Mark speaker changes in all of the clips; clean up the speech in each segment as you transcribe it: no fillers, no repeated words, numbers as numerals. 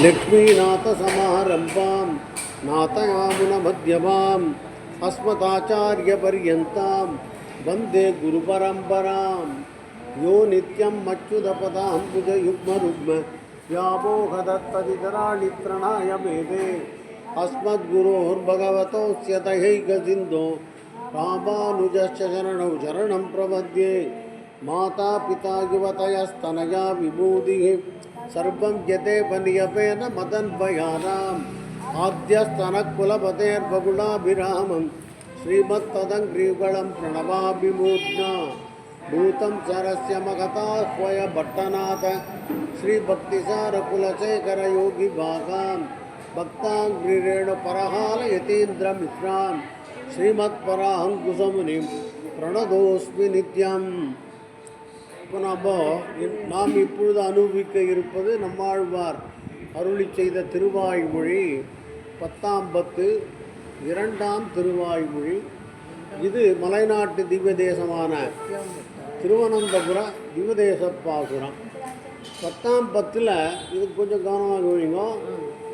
Speaker 1: लक्ष्मीनाथसमारम्भां नाथयामुनमध्यमाम् अस्मदाचार्यपर्यन्तां वन्दे गुरुपरम्परां यो नित्यं मच्युतपदाम्बुजयुग्मरुग्म व्यामोहदत्तदितराणि तृणाय मेदे अस्मद्गुरोर्भगवतोऽस्य दयैकसिन्धो रामानुजस्य शरणौ शरणं प्रपद्ये माता पिता युवतयस्तनया विभूतिः सर्वं यदेवनियपेन मदन्वयानाम् आद्यस्तनकुलपतेर्बगुणाभिरामं श्रीमत्तदङ्ग्रीवलं प्रणवामि मूर्ध्ना भूतं सरस्य मगताह्वय भट्टनाथ श्रीभक्तिसारकुलशेखरयोगिभागां भक्ताङ्ग्रिरेणुपरहालयतीन्द्रमित्रान् श्रीमत्पराङ्कुशमुनिं प्रणतोऽस्मि नित्यम्. நாம் இப்பொழுது அனுபவிக்க இருப்பது நம்மாழ்வார் அருளி செய்த திருவாய்மொழி 10ஆம் பத்து 2ஆம் திருவாய்மொழி. இது மலைநாட்டு திவ்ய தேசமான திருவனந்தபுர திவ்ய தேச பாசுரம். 10ஆம் பத்தில் இது கொஞ்சம் கவனமாக கவனிங்க.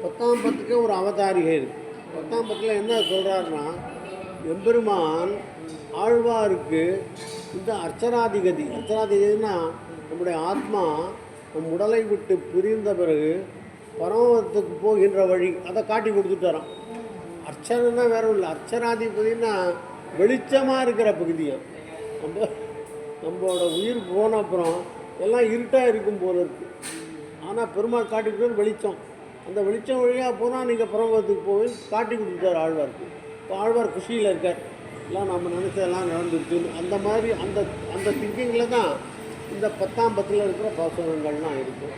Speaker 1: 10ஆம் பத்துக்கே ஒரு அவதாரிகை இருக்குது. 10ஆம் பத்தில் என்ன சொல்கிறாருன்னா, எம்பெருமான் ஆழ்வாருக்கு இந்த அர்ச்சனாதிகதினா நம்முடைய ஆத்மா நம் உடலை விட்டு பிரிந்த பிறகு பரமத்துக்கு போகின்ற வழி அதை காட்டி கொடுத்துட்டாராம். அர்ச்சனைன்னா வேற இல்லை, அர்ச்சனாதிபதினா வெளிச்சமாக இருக்கிற பகுதியாக. நம்மளோட உயிர் போன அப்புறம் எல்லாம் இருட்டாக இருக்கும் போல இருக்குது. ஆனால் பெருமாள் காட்டி கொடுத்தது வெளிச்சம். அந்த வெளிச்சம் வழியாக போனால் நீங்கள் பரமத்துக்கு போய் காட்டி கொடுத்துட்டார் ஆழ்வாருக்கு. இப்போ ஆழ்வார் குஷியில் இருக்கார், எல்லாம் நம்ம நினச்சதெல்லாம் நடந்துருச்சுன்னு. அந்த மாதிரி அந்த திங்கிங்கில் தான் இந்த 10ஆம் பத்தில் இருக்கிற பாசுரங்கள்லாம் இருக்கும்.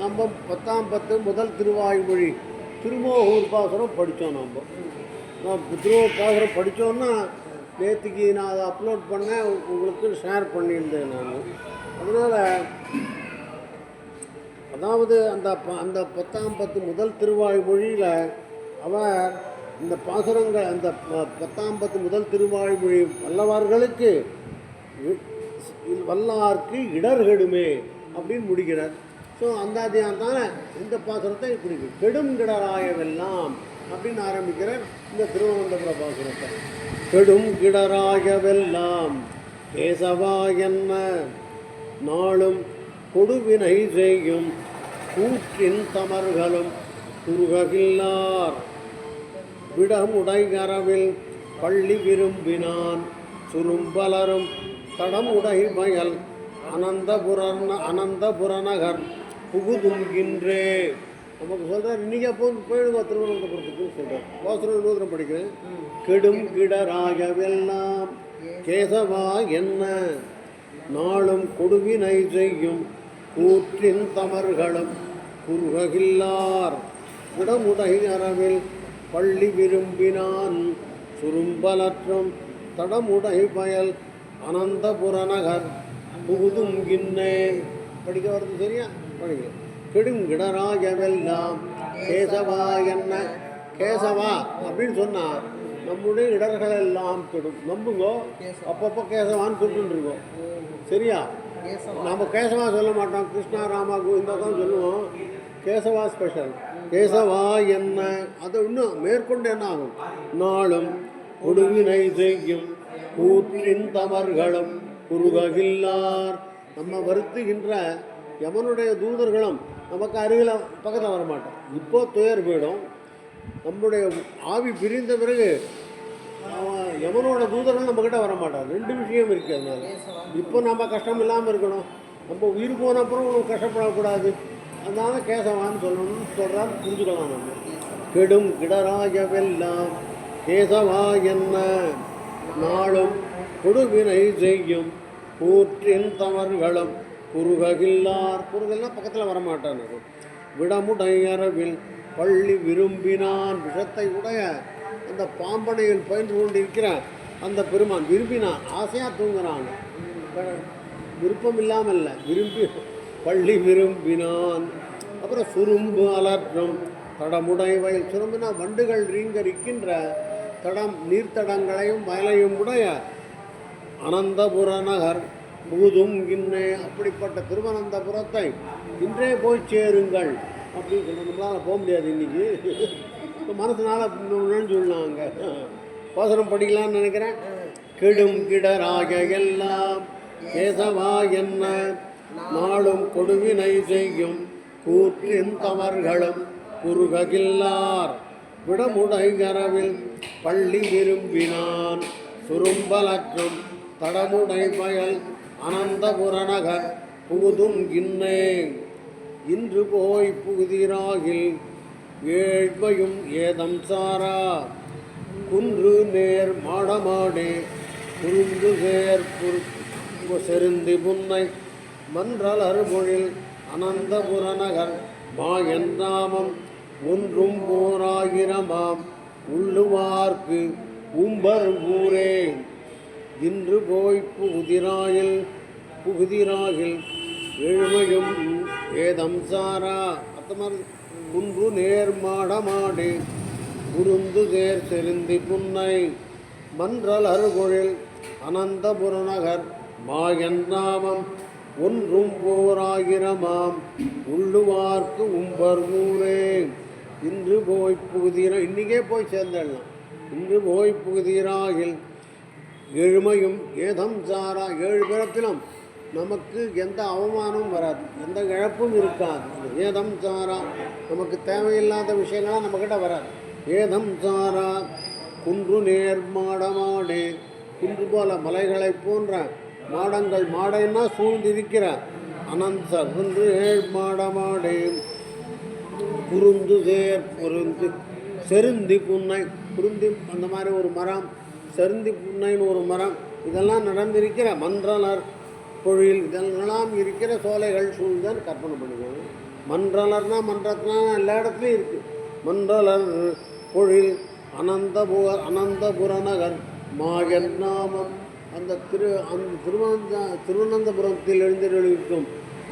Speaker 1: நம்ம 10ஆம் பத்து முதல் திருவாய்மொழி திருமோகூர் பாசுரம் படித்தோம். நம்ம திருமூர் பாசுரம் படித்தோன்னா நேற்றுக்கு நான் அதை அப்லோட் பண்ணேன், உங்களுக்கு ஷேர் பண்ணியிருந்தேன் நான். அதனால் அதாவது அந்த 10ஆம் பத்து முதல் திருவாய்மொழியில் அவர் இந்த பாசுரங்கள் அந்த 10ஆம் பத்து முதல் திருவாய்மொழி வல்லவார்களுக்கு வல்லார்க்கு இடர்கெடுமே அப்படின்னு முடிக்கிறார். ஸோ அந்த தானே இந்த பாசுரத்தை இப்படி கெடும் கிடராயவெல்லாம் அப்படின்னு ஆரம்பிக்கிறார் இந்த திருவனந்தபுர பாசுரத்தை. கெடும் கிடராயவெல்லாம் கேசவா என்ன நாளும் கொடுவினை செய்யும் கூற்றின் தமர்களும் குறுகில்லார் விடமுடைகரவில் பள்ளி விரும்பினான் சுரும்பலரும் தடமுடை மயல் அனந்தபுரநகர் புகுதுங்கின்றே. நமக்கு சொல்கிறார், இன்றைக்கி அப்போ போயிடுவா திருவனந்தபுரத்துக்குன்னு சொல்கிறார். பாசுரம் நூதனம் படிக்கிறேன். கெடும் கிடராகவெல்லாம் கேசவா என்ன நாளும் கொடுவினை செய்யும் கூற்றின் தமர்களும் குறுகில்லார் விடமுடை அரவில் பள்ளி விரும்பினான் சுரும்பலற்றும் தடமுடை பயல் அனந்தபுரநகர் புகுதுங்கின்னே. படிக்க வருது சரியா? படிக்க. கெடுங்கிடராகவெல்லாம் கேசவா என்ன. கேசவா அப்படின்னு சொன்னால் நம்முடைய இடர்கள் எல்லாம் கெடும். நம்புங்கோ, அப்பப்போ கேசவான்னு சொல்லிட்டுருக்கோம். சரியா? நம்ம கேசவா சொல்ல மாட்டோம், கிருஷ்ணா ராமா கோவிந்தா தான் சொல்லுவோம். கேசவா ஸ்பெஷல். கேசவா என்ன, அது இன்னும் மேற்கொண்டு என்ன ஆகும்? நாளும் கொடுவினை செய்யும் கூற்றின் தமர்களும் குறுகில்லார். நம்ம வருத்துகின்ற யமனுடைய தூதர்களும் நமக்கு அருகில் பக்கத்தில் வரமாட்டோம். இப்போ துயர் போயிடும். நம்முடைய ஆவி பிரிந்த பிறகு யமனோட தூதர்கள் நம்மக்கிட்ட வரமாட்டார். 2 விஷயம் இருக்குது. அதனால இப்போ நம்ம கஷ்டம் இல்லாமல் இருக்கணும். நம்ம உயிர் போன அப்புறம் உங்களுக்கு கஷ்டப்படக்கூடாது. அதனால கேசவான்னு சொல்லணும்னு சொல்கிறார். புரிஞ்சுக்கலாம் நம்ம. கெடும் கிடராயவெல்லாம் கேசவா என்ன நாளும் கொடுவினை செய்யும் கூற்றின் தமர்களும் குறுகில்லார். குறுகெல்லாம் பக்கத்தில் வரமாட்டான். விடமுடையரவில் பள்ளி விரும்பினான். விஷத்தை உடைய அந்த பாம்பனையில் பயின்று கொண்டிருக்கிற அந்த பெருமான் விரும்பினான். ஆசையாக தூங்குறாங்க, விருப்பம் இல்லாமல் இல்லை, விரும்பி பள்ளி விரும்பினான். அப்புறம் சுரும்பு அலற்றும் தடமுடை வயல். சுரும்புனா வண்டுகள் ரீங்கரிக்கின்ற தடம், நீர்த்தடங்களையும் வயலையும் உடைய அனந்தபுரநகர் புகுதும் இன்னே. அப்படிப்பட்ட திருவனந்தபுரத்தை இன்றே போய் சேருங்கள் அப்படின்னு சொல்கிறோம். நம்மளால் போக முடியாது இன்றைக்கி. மனசுனால சொல்லலாம். அங்கே பாசனம் படிக்கலான்னு நினைக்கிறேன். கெடும் கிடராக எல்லாம் கேசவா என்ன நாளும் கொடுவினை செய்யும் கூற்றின் தவர்களும் குறுகில்லார் விடமுடை கரவில் பள்ளி விரும்பினான் சுரும்பலற்றும் தடமுடை பயல் அனந்தபுரநகர் புகுதும் இன்னே இன்று போய் புகுதிராகில் ஏழ்மையும் ஏதம் சாரா குன்று நேர் மாடமாடே குறுந்து சேர் செருந்தி புன்னை மன்றல் அருமொழில் அனந்தபுரநகர் மாயன் நாமம் ஒன்றும் போராயிரமாம் உள்ளுவார்க்கு உம்பர் ஊரே இன்று போய் புகுதிராகில் எழுமையும் ஏதம் சாரா அத்தமர் குன்று நேர் மாடமாடே குருந்து தேர் செருந்தி புன்னை மன்றல் அருகொழில் அனந்தபுரநகர் மாயன் நாமம் ஒன்றும் போராயிரமாம் உள்ளுவார்க்கு உம்பர் ஊரே இன்று போய் இன்றைக்கே போய் சேர்ந்துடலாம். இன்று போய் புகுதிராகில் எழுமையும் ஏதம் சாரா 7 பிறப்பிலும் நமக்கு எந்த அவமானமும் வராது, எந்த இழப்பும் இருக்காது. ஏதம் சாரா நமக்கு தேவையில்லாத விஷயங்கள்லாம் நம்மக்கிட்ட வராது. ஏதம் சாரா குன்று நேர் மாடமாடே குன்று போல மலைகளை போன்ற மாடங்கள் மாடைன்னா சூழ்ந்திருக்கிற அனந்த குன்று ஏழ் மாடமாடே குருந்து சேர் பொருந்து செருந்தி புன்னை குருந்தி அந்த மாதிரி ஒரு மரம், செருந்தி புன்னைன்னு ஒரு மரம், இதெல்லாம் நடந்திருக்கிற மன்றலர் பொழில் இதெல்லாம் இருக்கிற சோலைகள் சூழ்ந்தன்னு கற்பனை பண்ணிக்கோங்க. மன்றலர்னால் மன்றத்தினா எல்லா இடத்துலையும் இருக்குது. மன்றலர் பொழில் அனந்தபுரநகர் மாயன் நாமம் அந்த திருவனந்தபுரத்தில் எழுந்திருக்கும்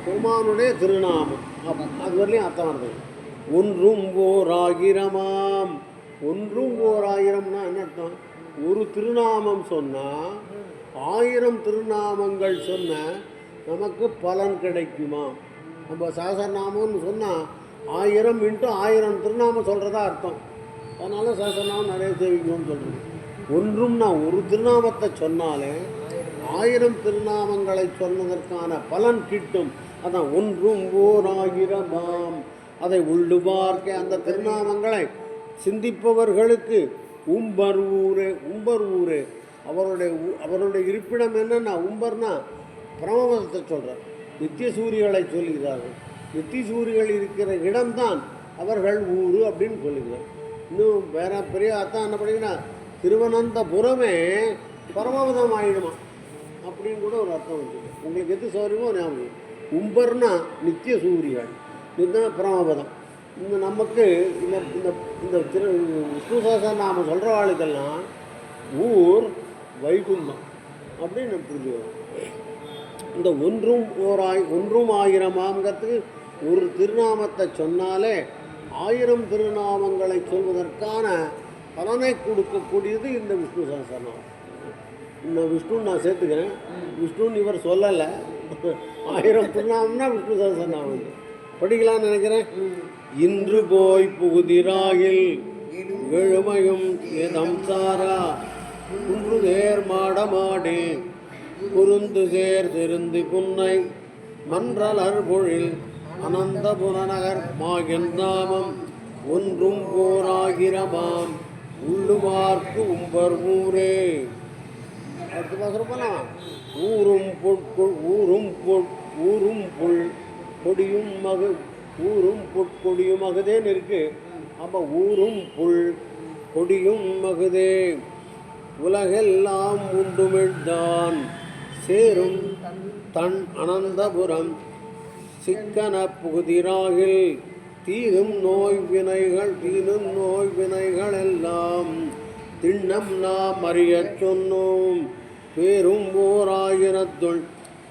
Speaker 1: பெருமானுடைய திருநாமம். அது வரலையும் அர்த்தம் வருது. ஒன்றும் ஓர் ஆயிரமாம். ஒன்றும் ஓர் ஆயிரம்னா என்ன அர்த்தம்? ஒரு திருநாமம் சொன்னால் 1000 திருநாமங்கள் சொன்ன நமக்கு பலன் கிடைக்குமா? நம்ம சகசரநாமம்னு சொன்னால் 1000 × 1000 திருநாமம் சொல்கிறதா அர்த்தம். அதனால் சகசரநாமம் நிறைய சேவிக்கணும்னு சொல்கிறது. ஒன்றும்னா ஒரு திருநாமத்தை சொன்னாலே 1000 திருநாமங்களை சொன்னதற்கான பலன் கிட்டும். அதான் ஒன்றும் ஓர் ஆயிரமாம். அதை உள்ளுவார்க்க அந்த திருநாமங்களை சிந்திப்பவர்களுக்கு உம்பர் ஊரே. உம்பர் ஊரே அவருடைய இருப்பிடம் என்னன்னா, உம்பர்னா பிரமபதத்தை சொல்கிறார். நித்திய சூரிகளை சொல்லுகிறார்கள். நித்திய சூரிகள் இருக்கிற இடம்தான் அவர்கள் ஊர் அப்படின்னு சொல்லுகிறார். இன்னும் வேற பெரிய அர்த்தம் என்ன பண்ணிங்கன்னா, திருவனந்தபுரமே பரமபதம் ஆயிடுமா அப்படின்னு கூட ஒரு அர்த்தம் வச்சுக்கோங்க. உங்களுக்கு எது சௌரியமோ ஞாபகம். உம்பர்னா நித்திய சூரிகள், இதுதான் பரமபதம். இந்த நமக்கு இந்த இந்த திரு விஷ்ணு சஹஸ்ரநாமம் சொல்கிற வாழ்க்கெல்லாம் ஊர் வைகுந்தம் அப்படின்னு புரிஞ்சுக்கணும். இந்த ஒன்றும் ஆயிரமாங்கிறதுக்கு ஒரு திருநாமத்தை சொன்னாலே 1000 திருநாமங்களை சொல்வதற்கான பலனை கொடுக்கக்கூடியது இந்த விஷ்ணு சஹஸ்ரநாமம். இந்த விஷ்ணுன்னு நான் சேர்த்துக்கிறேன். விஷ்ணுன்னு இவர் சொல்லலை. 1000 திருநாமம்னா விஷ்ணு சஹஸ்ரநாமம் படிக்கலான்னு நினைக்கிறேன். இன்று போய் புகுதிராகில் எழுமையும் ஏதம் சாரா குன்று தேர் மாடமாடே குருந்து சேர் செருந்தி புன்னை மன்றலர் பொழில் அனந்தபுரநகர் மாயன் நாமம் ஒன்றும் போராகிரமாம் உள்ளுவார்க்கு உம்பர் ஊரே. அடுத்து பார்க்குறப்பலாம் ஊரும் புல் கொடியும் பொற்கொடியும் மகுதேன்னு இருக்கு. அப்போ ஊரும் புல் கொடியும் மகுதே உலகெல்லாம் உண்டுமிழ்தான் சேரும் தன் அனந்தபுரம் சிக்கன புகுதிராகில் தீரும் நோய் வினைகள் எல்லாம் திண்ணம் நாம் அறியச் சொன்னோம் பேரும் ஓர் 1000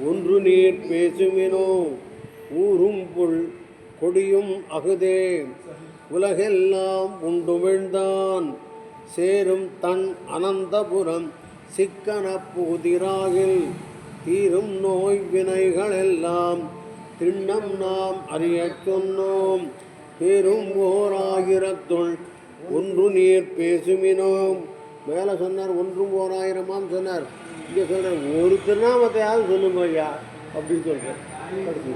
Speaker 1: ஒன்று நீர் பேசுமினோ ஊரும் புல் கொடியும் அகுதே உலகெல்லாம் உண்டுமிழ்ந்தான் சேரும் தன் அனந்தபுரம் சிக்கன புகுதிராகில் தீரும் நோய் வினைகள் எல்லாம் திண்ணம் நாம் அறியச் சொன்னோம் பேரும் ஓர் ஆயிரத்துள் ஒன்று நீர் பேசுமினோம். மேலே சொன்னார் ஒன்றும் ஓர் ஆயிரமாம் சொன்னார். இங்கே சொல்கிறேன் ஒரு திருநாமத்தையாவது சொல்லுங்க ஐயா அப்படின்னு சொல்கிறேன். அடுத்து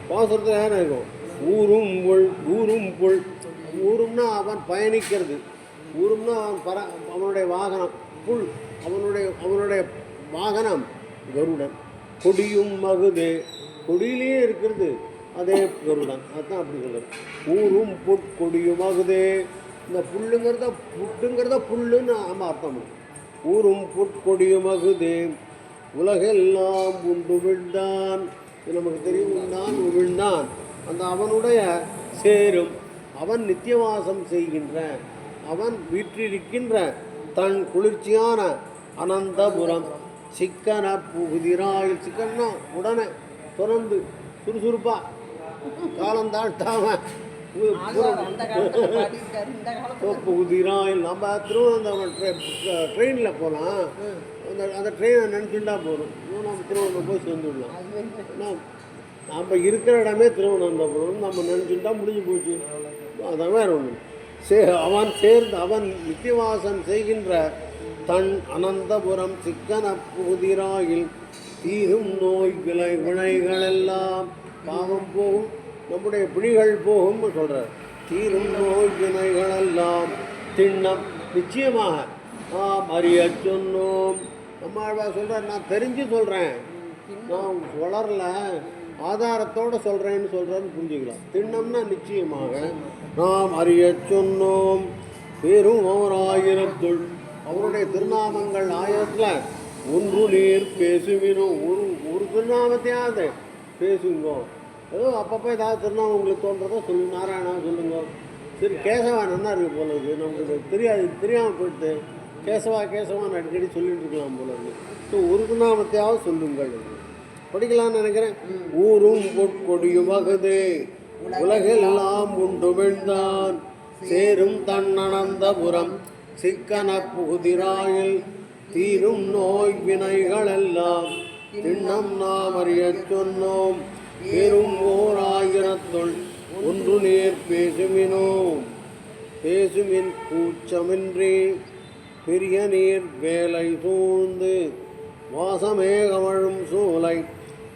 Speaker 1: பாசுரத்தில் ஏன்னா இருக்கும் ஊரும் புல் ஊரும் புல். ஊரும்னா அவன் பயணிக்கிறது, ஊரும்னா அவன் அவனுடைய வாகனம் புல், அவனுடைய வாகனம் கருடன். கொடியும் மகுதே, கொடியிலேயே இருக்கிறது அதே கருடன். அதுதான் அப்படி சொல்கிறது. ஊரும் புட்கொடியும் மகுதே. இந்த புட்டுங்கிறத புல்லுன்னு நம்ம அர்த்தம். ஊரும் புட்கொடியும் மகுதே உலகெல்லாம் உண்டு விழ்ந்தான். இது நமக்கு தெரியும். உண்டான் உவிழ்ந்தான் அந்த அவனுடைய சேரும். அவன் நித்தியவாசம் செய்கின்ற, அவன் வீற்றிருக்கின்ற தன் குளிர்ச்சியான அனந்தபுரம் சிக்கன புகுதிராயில். சிக்கன்னா உடனே தொடர்ந்து சுறுசுறுப்பா காலம் தாழ்த்தாம புகுதிராயில். நம்ம திருவனந்தபுரம் ட்ரெயினில் போகலாம். அந்த ட்ரெயினை நினச்சுட்டா போகிறோம், நம்ம திருவனந்தபுரம் போய் சேர்ந்துடலாம். நம்ம இருக்கிற இடமே திருவனந்தபுரம் நம்ம நினச்சுட்டா முடிஞ்சு போச்சு. அதான் வேறு ஒன்று. அவன் சேர்ந்து அவன் நித்தியவாசம் செய்கின்ற தன் அனந்தபுரம் சிக்கன புதிராயில் தீரும் நோய் வினைகளெல்லாம். பாவம் போகும், நம்முடைய பிடிகள் போகும்னு சொல்கிறார். தீரும் நோய் வினைகளெல்லாம் திண்ணம் நிச்சயமாக நாம் அறிய சொன்னோம். நம்மாழ்வா சொல்கிறார், நான் தெரிஞ்சு சொல்கிறேன், நான் வளரல, ஆதாரத்தோடு சொல்கிறேன்னு சொல்கிறேன்னு புரிஞ்சுக்கலாம். திண்ணம்னா நிச்சயமாக நாம் அறிய சொன்னோம். பேரும் ஓர் ஆயிரத்துள், அவருடைய திருநாமங்கள் ஆயிரத்தில் ஒன்று நீர் பேசுவினோம். ஒரு திருநாமத்தையாவது பேசுங்கோ. ஏதோ அப்பப்போ ஏதாவது திருநாமம் உங்களுக்கு தோன்றதோ சொல்லு. நாராயணா சொல்லுங்க. சரி, கேசவா நல்லா இருக்குது போல இருக்குது. நமக்கு தெரியாமல் போயிட்டு கேசவான்னு அடிக்கடி சொல்லிட்டு இருக்கலாம் போல இருக்குது. ஸோ ஒரு திருநாமத்தையாவது சொல்லுங்கள். படிக்கலான்னு நினைக்கிறேன். ஊரும் பொற்கொடியும் வகுது உலகெல்லாம் உண்டு விழ்ந்தான் சேரும் தன்னனந்தபுரம் சிக்கன புகுதிராயில் தீரும் நோய் வினைகளெல்லாம் திண்ணம் நாம் அறிய சொன்னோம். பெரும் ஓர் ஆயிரத்துள் ஒன்று நேர் பேசுமினோம். பேசுமின் கூச்சமின்றி பெரிய நீர் வேலை சூழ்ந்து வாசமே கமழும் சூலை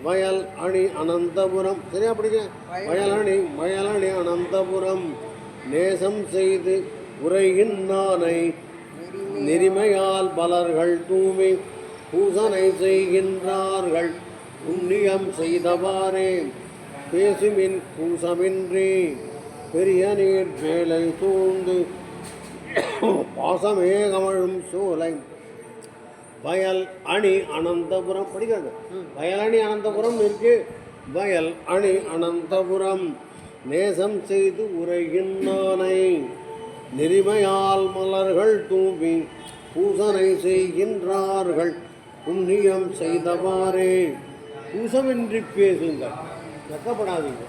Speaker 1: வயல் அணி அனந்தபுரம். சரியா படிக்கிறேன். வயலணி அனந்தபுரம் நேசம் செய்து உரைகின்றானை நெறிமையால் பலர்கள் தூமி பூசனை செய்கின்றார்கள் புண்ணியம் செய்தவாறே. பேசுமின் கூசமின்றி பெரிய நீர் வேலை சூழ்ந்து பாசமே கமழும் சூலை வயல் அணி அனந்தபுரம். படிக்கிறது. வயலணி அனந்தபுரம் இருக்கு. வயல் அணி அனந்தபுரம் நேசம் செய்து உரைகின்றானை நெறிமையால் மலர்கள் தூவி பூசனை செய்கின்றார்கள் புண்ணியம் செய்தவாறே. பூசமின்றி பேசுங்கள், வெக்கப்படாதீங்க.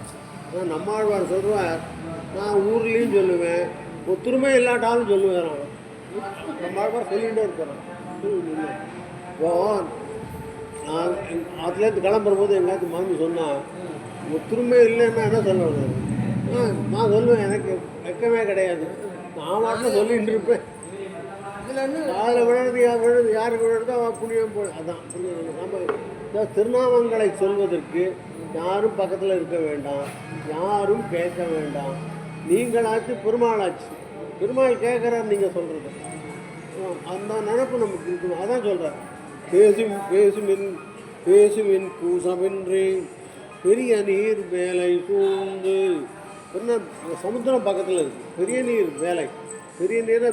Speaker 1: நம்மாழ்வார் சொல்லுவார், நான் ஊர்லேயும் சொல்லுவேன், ஒத்துருமே இல்லாட்டாலும் சொல்லுவேன். நம்மாழ்வார் சொல்லிகிட்டே இருக்கிறான். இப்போ நான் அதுலேருந்து கிளம்புற போது எங்கேயாச்சும் மாமி சொன்னால் ஒத்துருமே இல்லைன்னா என்ன சொல்லுவேன்? நான் சொல்லுவேன், எனக்கு வெக்கமே கிடையாது, நான் மாட்டில் சொல்லிகிட்டு இருப்பேன். அதில் விழுறது யாருக்கு விழுறதோ புண்ணியம் போய் அதான் புண்ணியம். நம்ம திருநாமங்களை சொல்வதற்கு யாரும் பக்கத்தில் இருக்க வேண்டாம், யாரும் கேட்க வேண்டாம். நீங்களாச்சு பெருமாளாச்சு, பெருமாள் கேட்குறாரு நீங்கள் சொல்கிறது. அந்த நினப்பு நமக்கு இருக்கணும். அதான் சொல்கிறேன். பேசுமின் கூசமின்றி பெரிய நீர் வேலை சூழ்ந்து. என்ன சமுத்திரம் பக்கத்தில் இருக்குது, பெரிய நீர் வேலை, பெரிய நீரை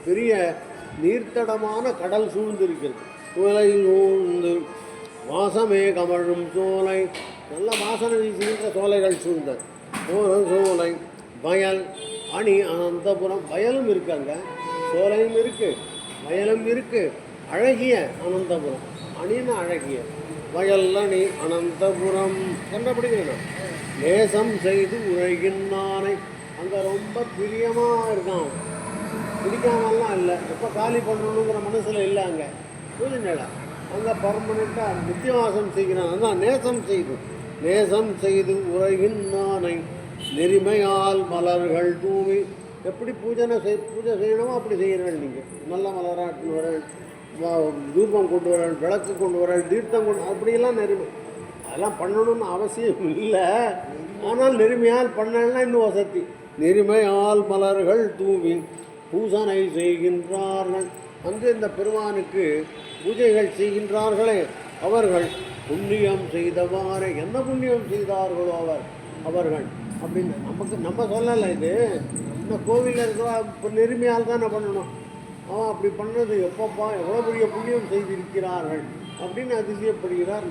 Speaker 1: பெரிய நீர்த்தடமான கடல் சூழ்ந்து இருக்கிறது. சோலை சூழ்ந்து வாசமே கமழும் சோலை, நல்ல வாசனை வீசுகின்ற சோலைகள் சூழ்ந்த சோலை வயல் அணி அனந்தபுரம். வயலும் இருக்காங்க, சோலையும் இருக்குது, வயலும் இருக்குது. அழகிய அனந்தபுரம், அணின்னு அழகிய வயல் அணி அனந்தபுரம் கண்டப்படுகிறேன். நேசம் செய்து உரைகின்றானை, அங்கே ரொம்ப பிரியமாக இருக்கான், பிடிக்காமலாம் இல்லை. எப்போ காலி பண்ணணுங்கிற மனசில் இல்லை. அங்கே புரிஞ்சுங்களா? அங்கே பர்மனெண்ட்டாக நித்தியவாசம் செய்கிறான். அதான் நேசம் செய்து உரைகின்றானை நெறிமையால் மலர்கள் தூவி. எப்படி பூஜை செய்யணுமோ அப்படி செய்கிறேன். நீங்கள் நல்ல மலராட்டு வரேன், தூபம் கொண்டு வரேன், விளக்கு கொண்டு வரேன், தீர்த்தம் கொண்டு, அப்படியெல்லாம் நெறிமை. அதெல்லாம் பண்ணணும்னு அவசியம் இல்லை. ஆனால் நெறிமையால் பண்ணலாம் இன்னும் வசதி. நெறிமையால் மலர்கள் தூவி பூசனை செய்கின்றார்கள். அங்கு இந்த பெருமானுக்கு பூஜைகள் செய்கின்றார்களே அவர்கள் புண்ணியம் செய்தவாறு. என்ன புண்ணியம் செய்தார்களோ அவர்கள் அப்படின்னு நம்ம சொல்லலை. இது இந்த கோவிலில் இருக்கிற இப்போ நெருமையால் தானே பண்ணணும். அவன் அப்படி பண்ணது எப்பப்பா எவ்வளோ பெரிய புண்ணியம் செய்திருக்கிறார்கள் அப்படின்னு அதிசயப்படுகிறார்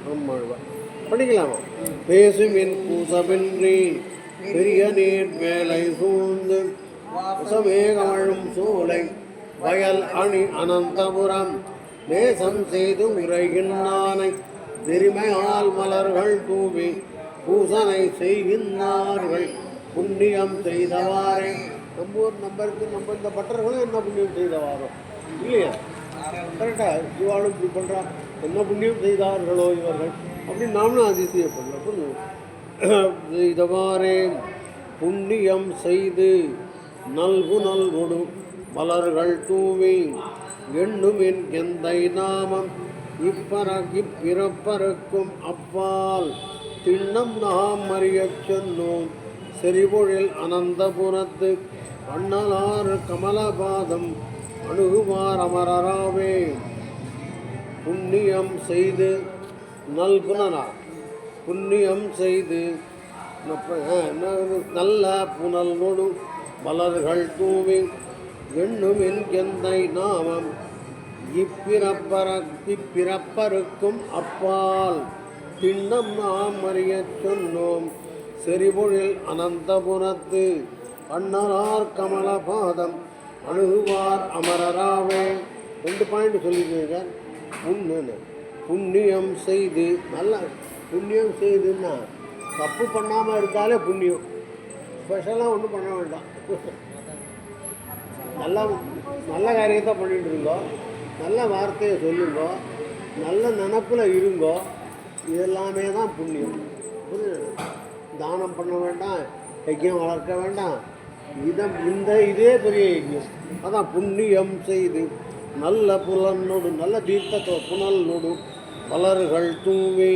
Speaker 1: நம்மாழ்வார். படிக்கலாமா? பேசுமின் பூசமின்றி பெரிய நீர் மேலை சூழ்ந்து உசமேகமழும் சூளை வயல் அணி அனந்தபுரம் நேசம் செய்து உரைகின்றானை நெறிமையால் மலர்கள் தூவி பூசனை செய்கின்றார்கள் புண்ணியம் செய்தவாறே. நம்ம இந்த பட்டர்களும் என்ன புண்ணியம் செய்தவாரோ இல்லையா? கரெக்டா? இவாளும் இப்படி பண்ணுறான், என்ன புண்ணியம் செய்தார்களோ இவர்கள் அப்படின்னு நாமளும் அதிசயப்படலாம். செய்தவாறே புண்ணியம் செய்து நல்குணல்கொடு மலர்கள் தூவி எண்ணுமின் எந்தை நாமம் இப்பிறப்பருக்கும் அப்பால் திண்ணம் நாம் அறியச் சொன்னோம் செறிபொழில் அனந்தபுரத்து அண்ணலாறு கமலபாதம் அணுகுமார் அமரராவே. புண்ணியம் செய்து நல்குணனா புண்ணியம் செய்து நல்ல புனல் நொடு மலர்கள் தூவி எண்ணுமின் எந்தை நாமம் இப்பிறப்பருக்கும் அப்பால் திண்ணம் நாம் அறியச் சொன்னோம் செறிபொழில் அனந்தபுரத்து அண்ணலார் கமலபாதம் அணுகுவார் அமரராவே. 2 பாயிண்ட் சொல்லியிருக்கீங்க. புண்ணியம் செய்து நல்ல புண்ணியம் செய்துன்னா தப்பு பண்ணாமல் இருந்தாலே புண்ணியம். ஸ்பெஷலாக ஒன்றும் பண்ண வேண்டாம். நல்ல காரியத்தை பண்ணிகிட்டு இருங்கோ, நல்ல வார்த்தையை சொல்லுங்கோ, நல்ல நினப்பில் இருங்கோ, இதெல்லாமே தான் புண்ணியம். தானம் பண்ண வேண்டாம், யஜ்யம் வளர்க்க வேண்டாம், இதே பெரிய யஜ்யம். அதான் புண்ணியம் செய்து நல்ல புலனோடு நல்ல தீர்த்தத்தோ புனல் நொடு மலர்கள் தூவி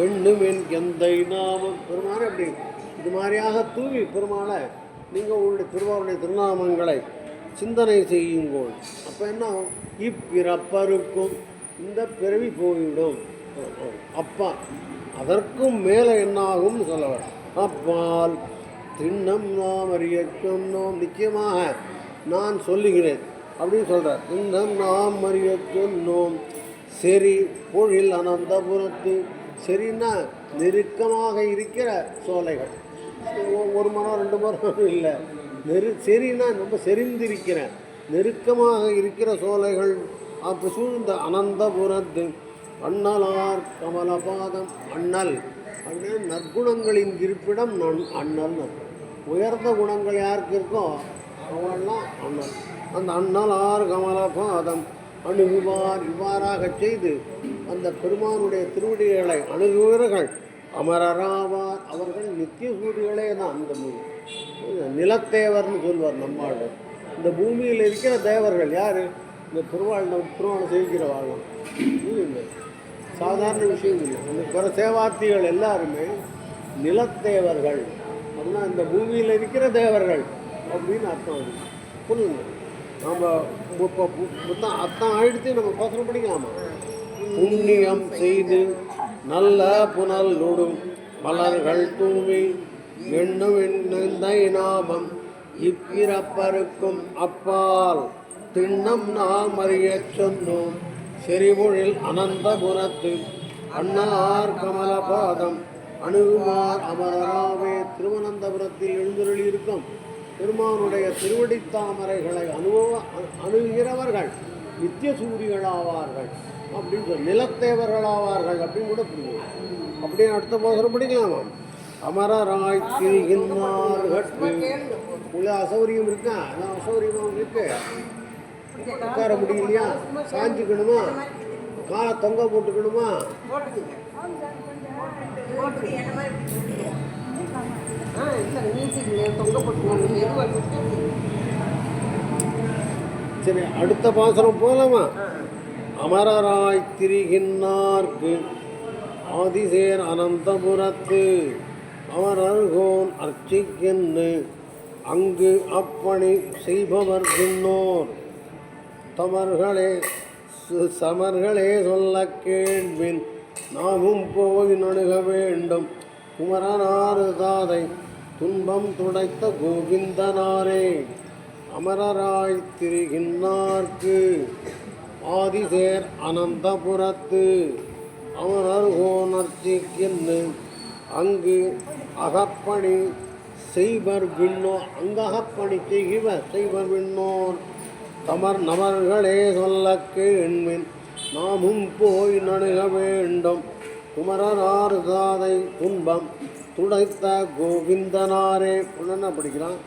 Speaker 1: எண்ணுமென் எந்தை நாமம். பெருமானை அப்படி இது மாதிரியாக தூவி பெருமாளை நீங்கள் உங்களுடைய திருவாருடைய திருநாமங்களை சிந்தனை செய்யுங்கள். அப்போ என்ன இப்பிறப்பருக்கும் இந்த பிறவி போய்விடும். அப்பா அதற்கும் மேலே என்னாகும்னு சொல்லவர். அப்பால் திண்ணம் நாம் அறிய சொன்னோம், நிச்சயமாக நான் சொல்லுகிறேன் அப்படின்னு சொல்கிறார். திண்ணம் நாம் அறிய சொன்னோம் சரி பொழில் அனந்தபுரத்து. சரின்னா நெருக்கமாக இருக்கிற சோலைகள், 1 மரம் 2 மரம் இல்லை, சரின்னா ரொம்ப செறிந்திருக்கிற நெருக்கமாக இருக்கிற சோலைகள் அப்போ சூழ்ந்த அனந்தபுரத்து அண்ணலார் கமலபாதம். அண்ணல் அப்படின்னா நற்குணங்களின் இருப்பிடம் அண்ணல். உயர்ந்த குணங்கள் யாருக்கு இருக்கோ அவங்கெல்லாம் அண்ணல். அந்த அண்ணலார் கமலபாதம் அணுகுவார். இவ்வாறாக செய்து அந்த பெருமானுடைய திருவடிகளை அணுகுவர்கள் அமரராவார். அவர்கள் நித்திய சூரியர்களே தான். அந்த நிலத்தேவர்னு சொல்வார் நம்மாழ்வார். இந்த பூமியில் இருக்கிற தேவர்கள் யார்? இந்த திருவாளை செய்கிற வாழும். சாதாரண விஷயம் இல்லை. அந்த பிற சேவார்த்திகள் எல்லாருமே நிலத்தேவர்கள். அப்படின்னா இந்த பூமியில் இருக்கிற தேவர்கள் அப்படின்னு அர்த்தம். புரியுங்க? நம்ம இப்போ அர்த்தம் ஆயிடுத்து நம்ம பசங்க படிக்கலாமா? புண்ணியம் செய்து நல்ல புனல் நொடும் மலர்கள் தூவி எண்ணுவிந்தை நாமம் இப்பிறப்பருக்கும் அப்பால் திண்ணம் நாம் அறியச் சொன்னோம் செறிபொழில் அனந்தபுரத்து அண்ணலார் கமலபாதம் அணுகுமார் அமரராவே. திருவனந்தபுரத்தில் எழுந்தருளியிருக்கும் பெருமானுடைய திருவடித்தாமரைகளை அணுகிறவர்கள் நித்திய சூரியர்களாவார்கள் அப்படின்னு சொல்லி நிலத்தேவர்களாவார்கள் அப்படின்னு கூட புரியும். அப்படியே அடுத்த போசனம் படிக்கலாமா? அமரராய் திரிகின்றார்கள். உள்ள அசௌரியம் இருக்கா? அதான் அசௌரியமாக இருக்கு. உட்கார முடியலையா? சாஞ்சிக்கணுமா? காலை தொங்க போட்டுக்கணுமா?
Speaker 2: இல்லை மியூசிக் தொங்க போட்டு மெதுவாக.
Speaker 1: சரி, அடுத்த பாசுரம் போகலாமா? அமரராய் திரிகின்னார்க்கு ஆதிசேர் அனந்தபுரத்து அமரர்கோன் அர்ச்சிக்கென்னு அங்கு அப்பணி செய்பவர் பின்னோர் தமர்களே சமர்களே சொல்ல கேள்வின் நாமும் போய் நணுக வேண்டும் குமரனாறு தாதை துன்பம் துடைத்த கோவிந்தனாரே. அமரராய் திரிகின்னார்க்கு ஆதிசேர் அனந்தபுரத்து அமரர்கோனர்ச்சிக்கென்னு அங்கு அகப்பணி செய்வர் விண்ணோர் அங்ககப்பணி செய்வர் விண்ணோர் தமர் நமர்களே சொல்ல கேண்மின் நாமும் போய் நணுக வேண்டும் குமரனார் தாதை துன்பம் துடைத்த கோவிந்தனாரே. என்ன படிக்கிறான்?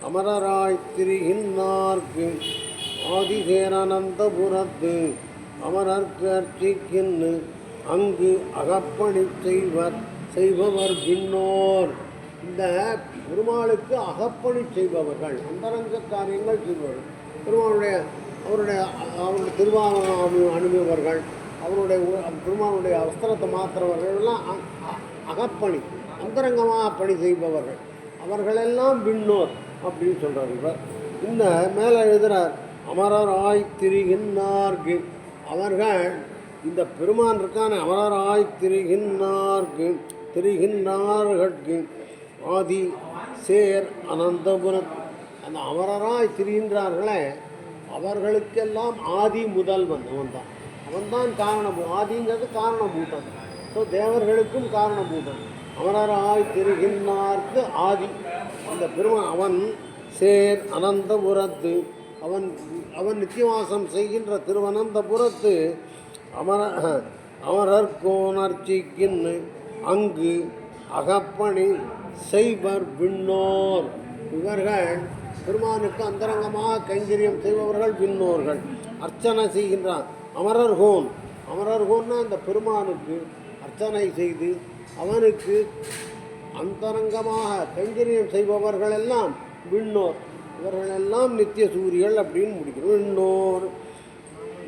Speaker 1: அமரராய் திரிகின்னார்க்கு ஆதிசேரானந்தபுரத்து அமரர்க்கு அர்ச்சிக்கின்னு அங்கு அகப்பணி செய்பவர் விண்ணோர். இந்த பெருமாளுக்கு அகப்பணி செய்பவர்கள், அந்தரங்க காரியங்கள் செய்பவர்கள், பெருமாளுடைய அவருடைய திருவாரூரம் அணுகுபவர்கள், அவருடைய பெருமாளுடைய வஸ்திரத்தை மாற்றுறவர்கள் எல்லாம் அகப்பணி அந்தரங்கமாக பணி செய்பவர்கள், அவர்களெல்லாம் விண்ணோர் அப்படின்னு சொல்கிறார். இவர் இந்த மேலே எழுதுகிறார், அமரராய் திரிகின்னார்க்கு. அவர்கள் இந்த பெருமான் இருக்கான அமரராய் திரிகின்றார்கட்கு ஆதி சேர் அனந்தபுரம். அந்த அமரராய் திரிகின்றார்களே அவர்களுக்கெல்லாம் ஆதி முதல்வன் அவன்தான். அவன்தான் ஆதிங்கிறது காரணபூதன். ஸோ தேவர்களுக்கும் காரணபூதன். அமரராய் திரிகின்றார்க்கு ஆதி அந்த பெருமான். அவன் சேர் அனந்தபுரத்து அவன் நித்தியவாசம் செய்கின்ற திருவனந்தபுரத்து அமரர்கோனர்ச்சிக்கின்னு அங்கு அகப்பணி செய்வர் விண்ணோர். இவர்கள் பெருமானுக்கு அந்தரங்கமாக கைங்கரியம் செய்பவர்கள் விண்ணோர்கள். அர்ச்சனை செய்கின்றான் அமரர்கோன்னா அந்த பெருமானுக்கு அர்ச்சனை செய்து அவனுக்கு அந்தரங்கமாக கைங்கரியம் செய்பவர்கள் எல்லாம் விண்ணோர். இவர்களெல்லாம் நித்திய சூரியர்கள் அப்படின்னு முடிக்கிறோம். விண்ணோர்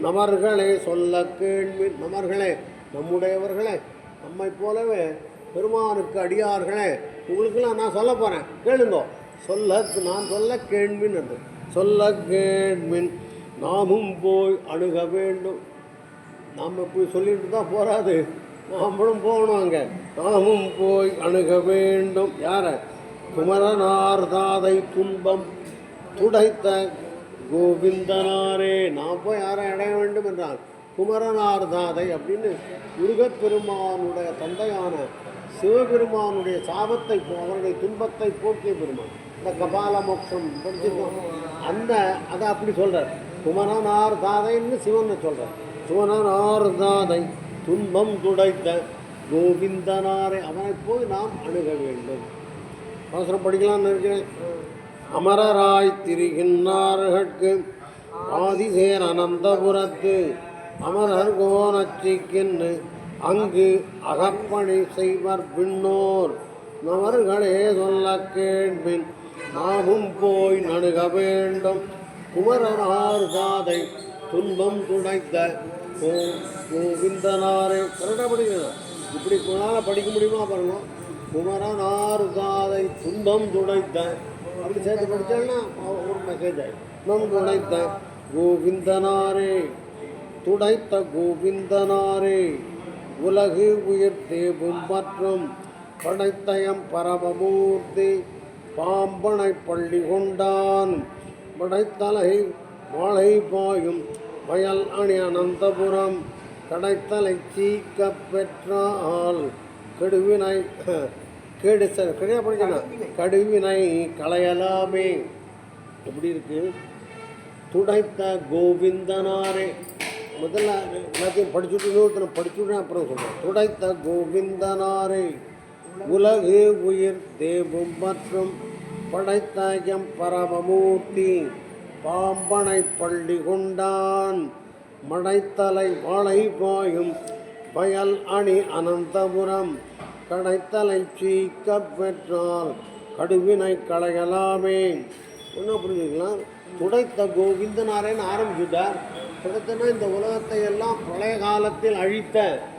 Speaker 1: நமர்களே சொல்ல கேள்வி. நமர்களே நம்முடையவர்களே, நம்மை போலவே பெருமானுக்கு அடியார்களே, உங்களுக்கெல்லாம் நான் சொல்ல போகிறேன் கேளுங்கோ. நான் சொல்ல கேள்வின் அது சொல்ல கேள்வின் நாமும் போய் அணுக வேண்டும். நாம் போய் சொல்லிட்டு தான் போகாது, நாமளும் போகணும் அங்கே. நாமும் போய் அணுக வேண்டும். யார? குமரனார் தாதை துன்பம் துடைத்த கோவிந்தனாரே. நான் போய் யாரை அடைய வேண்டும் என்றால் குமரனார் தாதை அப்படின்னு முருகப்பெருமானுடைய தந்தையான சிவபெருமானுடைய சாபத்தை அவருடைய துன்பத்தை போக்கிய பெருமான். இந்த கபால மோட்சம் படிச்சிருக்கோம். அதை அப்படி சொல்கிறார். குமரனார் தாதைன்னு சிவனை சொல்கிறார். குமரனார் தாதை துன்பம் துடைத்த கோவிந்தனாரே, அவனை போய் நாம் அணுக வேண்டும். அவசரம் படிக்கலாம்னு இருக்கிறேன். அமரராய் திரிகின்றார்கட்கு ஆதிசேர் அனந்தபுரத்து அமரர்கோனர்ச்சிக்கென்னு அங்கு அகப்பணி செய்வர் விண்ணோர் நமர்களே சொல்ல கேள்வின் நாமும் போய் நணுக வேண்டும் குமரனார் தாதை துன்பம் துடைத்த கோவிந்தனாரே. கரெக்டாக படிக்கணும். இப்படி படிக்க முடியுமா பாருங்க. குமரனார் தாதை துன்பம் துடைத்த அப்படி சேர்த்து படித்தாங்கன்னா ஒரு மெசேஜ் ஆகிடும். துன்பம் துடைத்த கோவிந்தனாரே, துடைத்த கோவிந்தனாரே, உலகு உயிர் தேவும் மற்றும் படைத்தயம் பரமமூர்த்தி பாம்பனை பள்ளி கொண்டான் படைத்தலை வாழை பாயும் வயல் அணி அனந்தபுரம் கடைத்தலை சீக்க பெற்றால் கெடுவினை கடுவினை களையலாமே. எப்படி இருக்கு? துடைத்த கோவிந்தனாரே. முதல்ல எல்லாத்தையும் படிச்சுட்டு படிச்சுட்டேன், அப்புறம் சொல்கிறேன். துடைத்த கோவிந்தனாரே, உலகு உயிர் தேவும் மற்றும் படைத்தயம் பரமமூர்த்தி பாம்பனை பள்ளி கொண்டான் மடைத்தலை வாழை பாயும் வயல் அணி அனந்தபுரம் கடைத்தலை சீக்க பெற்றால் கடுவினை களையலாமே. என்ன புரிஞ்சுக்கலாம், துடைத்த கோவிந்தனாரேன்னு ஆரம்பிச்சுட்டார். துடைத்தனா இந்த உலகத்தை எல்லாம் பழைய காலத்தில் அழித்த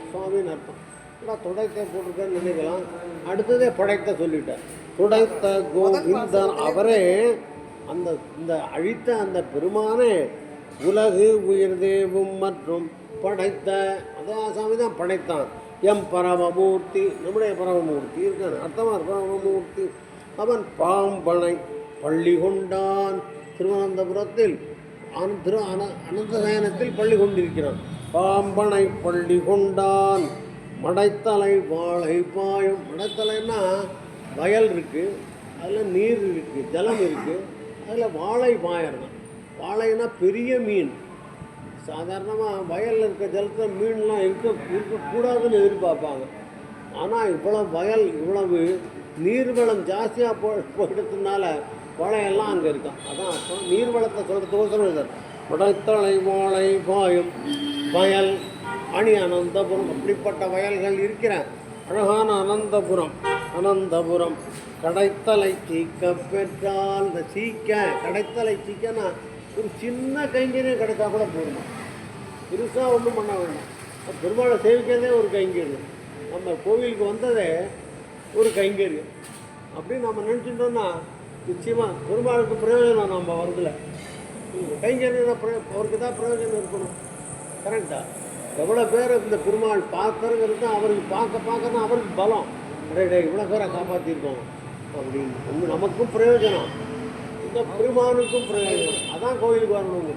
Speaker 1: சுவாமின்னு அர்த்தம். ஆனால் துடைத்த போட்டிருக்கேன்னு நினைக்கலாம். அடுத்ததே படைத்த சொல்லிட்டார். துடைத்த கோவிந்தன் அவரே அந்த இந்த அழித்த அந்த பெருமானே உலகு உயிர் தேவும் மற்றும் படைத்த அதான் சாமி தான் படைத்தான். எம் பரமமூர்த்தி, நம்முடைய பரமமூர்த்தி இருக்கான் அர்த்தமாக பரமமூர்த்தி. அவன் பாம்பனை பள்ளி கொண்டான். திருவனந்தபுரத்தில் அனந்தசயனத்தில் பள்ளி கொண்டிருக்கிறான். பாம்பனை பள்ளி கொண்டான். மடைத்தலை வாழை பாயும். மடைத்தலைன்னா வயல் இருக்குது, அதில் நீர் இருக்குது, ஜலம் இருக்குது, அதில் வாழை பாயறதான். வாழைன்னா பெரிய மீன். சாதாரணமாக வயலில் இருக்க ஜலத்தில் மீன்லாம் இருக்கக்கூடாதுன்னு எதிர்பார்ப்பாங்க. ஆனால் இவ்வளவு வயல் இவ்வளவு நீர்வளம் ஜாஸ்தியாக போயிடுறதுனால வாழையெல்லாம் அங்கே இருக்கான். அதான் அர்த்தம். நீர்வளத்தை சொல்கிறதுக்கோசரம் இல்லை. மடைத்தலை வாழை பாயும் வயல் அணி அனந்தபுரம். அப்படிப்பட்ட வயல்கள் இருக்கிற அழகான அனந்தபுரம் கடைத்தலை சீக்க பெற்றால். இந்த சீக்க கடைத்தலை சீக்கன்னா ஒரு சின்ன கைங்கரியம் கிடைத்தா கூட போதுமா, பெருசாக ஒன்றும் பண்ண வேண்டாம். பெருமாளை சேவிக்கிறதே ஒரு கைங்கரியம். நம்ம கோவிலுக்கு வந்ததே ஒரு கைங்கரியம் அப்படின்னு நம்ம நினச்சிட்டோம்னா நிச்சயமாக பெருமாளுக்கு பிரயோஜனம். நம்ம வரதில்லை கைங்கரியம் அவருக்கு தான் பிரயோஜனம் இருக்கணும். கரெக்டாக எவ்வளோ பேர் இந்த பெருமாள் பார்க்கறங்கிறது தான் அவருக்கு பார்க்க தான் அவருக்கு பலம். டே இவ்வளோ பேரை காப்பாற்றிருக்கோம் அப்படின்னு ஒன்று நமக்கும் பிரயோஜனம், இந்த பெருமானுக்கும் பிரயோஜனம். அதான் கோயிலுக்கு வரணுங்க.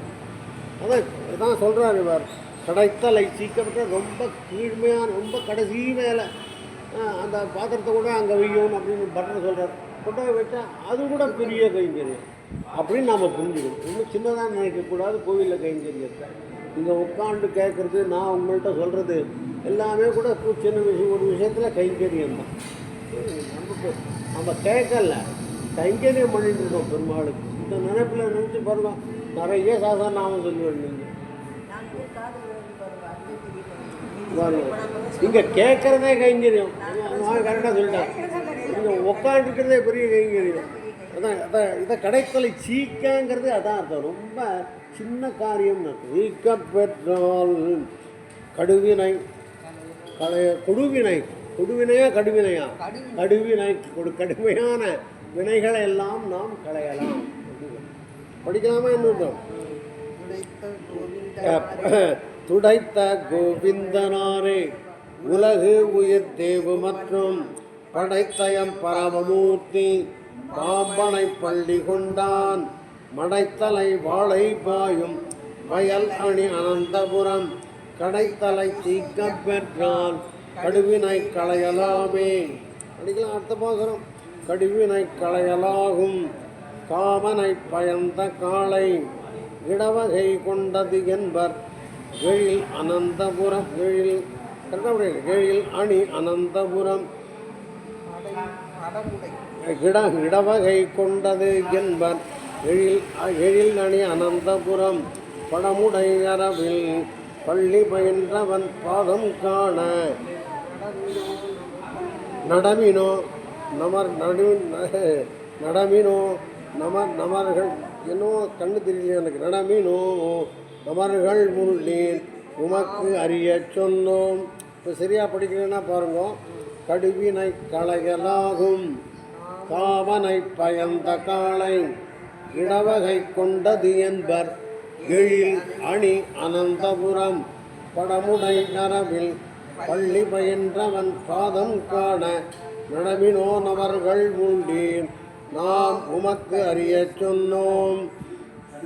Speaker 1: அதான் சொல்கிறார் இவர். கடைத்தலை சீக்கிரப்பட்ட ரொம்ப கீழ்மையான ரொம்ப கடைசி மேலே அந்த பாத்திரத்தை கூட அங்கே வைக்கணும் அப்படின்னு பட்டனை சொல்கிறார். கொண்டாய் வச்சா அது கூட பெரிய கைங்கரியம் அப்படின்னு நாம் புரிஞ்சுக்கணும். இன்னும் சின்னதாக நினைக்கக்கூடாது கோவிலில் கைங்கரியத்தை. இங்கே உட்காந்து கேட்குறது, நான் உங்கள்கிட்ட சொல்கிறது எல்லாமே கூட சின்ன விஷயம், ஒரு விஷயத்தில் கைங்கரியம் தான். நம்ம கேட்கல, கைங்கரியம் பண்ணிட்டு இருக்கோம் பெருமாளுக்கு. இந்த நினைப்பில் நினச்சி பாருங்க, நிறைய சாதாரணாமல் சொல்லுவேன். நீங்கள் இங்கே கேட்குறதே கைங்கரியம். கரெக்டாக சொல்லிட்டேன். இங்கே உட்காந்துருக்கிறதே பெரிய கைங்கரியம். அதான் இதை கடைத்தலை சீக்கங்கிறது அதான் அர்த்தம். ரொம்ப சின்ன காரியம்னு சீக்க பெற்றால் கடுவினை கொடுவினையா கடுவினையா கடுமையான வினைகளை எல்லாம் நாம் களையலாம். படிக்கலாமா? என்ன துடைத்த கோவிந்தனாரே உலகு உயிர் தேவு மற்றும் படைத்தயம் பரமமூர்த்தி பாம்பனை பள்ளி கொண்டான். மடைத்தலை வாழை பாயும் வயல் அணி அனந்தபுரம் கடைத்தலை சீக்க பெற்றால் கடுவினை களையலாமே. படிக்கலாம் அடுத்த பாசனம். கடுவினை களையலாகும் காமனை பயந்த காளை இடவகை கொண்டது என்பர் எழில் அனந்தபுரம் எழில் அணி அனந்தபுரம் இடவகை கொண்டது என்பர் எழில் அணி அனந்தபுரம் படமுடை அரவில் பள்ளி பயின்றவன் பாதம் காண நடமினோ நமர்கள் என்னோ கண்ணு தெரியல எனக்கு. நடமினோ நமர்கள் முள்ளீர் உமக்கு அறிய சொன்னோம். இப்போ சரியாக படிக்கிறேன்னா பாருங்க. கடுவினை களையலாகும் காவனை பயந்த காளை இடவகை கொண்டது என்பர் எழில் அணி அனந்தபுரம் படமுடை நரவில் பள்ளி பயின்றவன் பாதம் காண நடமினோ நமர்கள் முண்டீர் நாம் உமக்கு அறிய சொன்னோம்.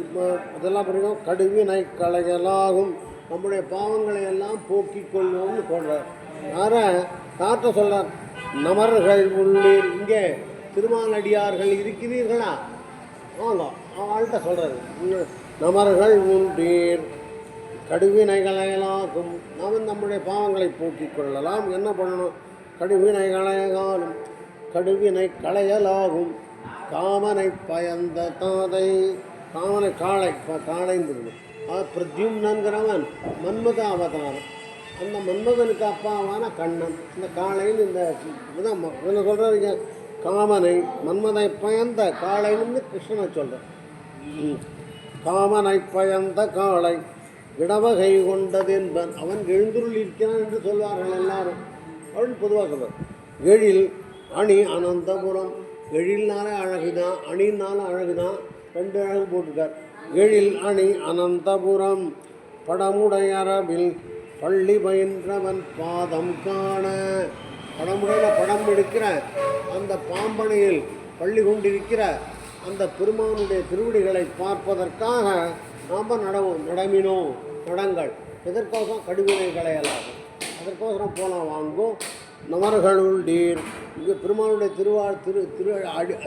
Speaker 1: இப்போ இதெல்லாம் புரியும். கடுவினை களையலாகும் நம்முடைய பாவங்களை எல்லாம் போக்கிக் கொள்வோம்னு சொல்கிறார். யார்கிட்ட சொல்கிறார்? நமர்கள் உள்ளீர். இங்கே திருமாலடியார்கள் இருக்கிறீர்களா? வாங்க அவள்கிட்ட சொல்கிறாரு. நமர்கள் உண்டீர் கடுவினைகளையலாகும். நாம் நம்முடைய பாவங்களை போக்கிக் கொள்ளலாம். என்ன பண்ணணும்? கடுவினை களையலாகும் காமனை பயந்த தாதை. காமனை காளைங்கிறது பிரத்யும்னங்கிறவன் மன்மத அவதாரம். அந்த மன்மதனுக்கு அப்பாவான கண்ணன். இந்த காளைன்னு இந்த இதுதான் இதில் சொல்கிறீங்க. காமனை மன்மதை பயந்த காளைன்னு கிருஷ்ணனை சொல்கிறேன். காமனை பயந்த காளை இடவகை கொண்டது என்பன் அவன் எழுந்துருள் இருக்கிறான் என்று சொல்வார்கள் எல்லாரும். அப்படின்னு பொதுவாக சொல்வார். எழில் அணி அனந்தபுரம். எழில்னால அழகுதான், அணினால அழகுதான், 2 அழகு போட்டிருக்கார். எழில் அணி அனந்தபுரம் படமுடைய அரபில் பள்ளி பயின்றவன் பாதம் காண. படமுடையில் படம் எடுக்கிற அந்த பாம்பனையில் பள்ளி கொண்டிருக்கிற அந்த பெருமானுடைய திருவடிகளை பார்ப்பதற்காக நாம் நடமினோம். நடங்கள் எதற்கோசம் கடுவினைகளை எல்லாம் அதற்கோசரம் போனால் வாங்கும். நமர்களுள் டீர் இங்கே பெருமானுடைய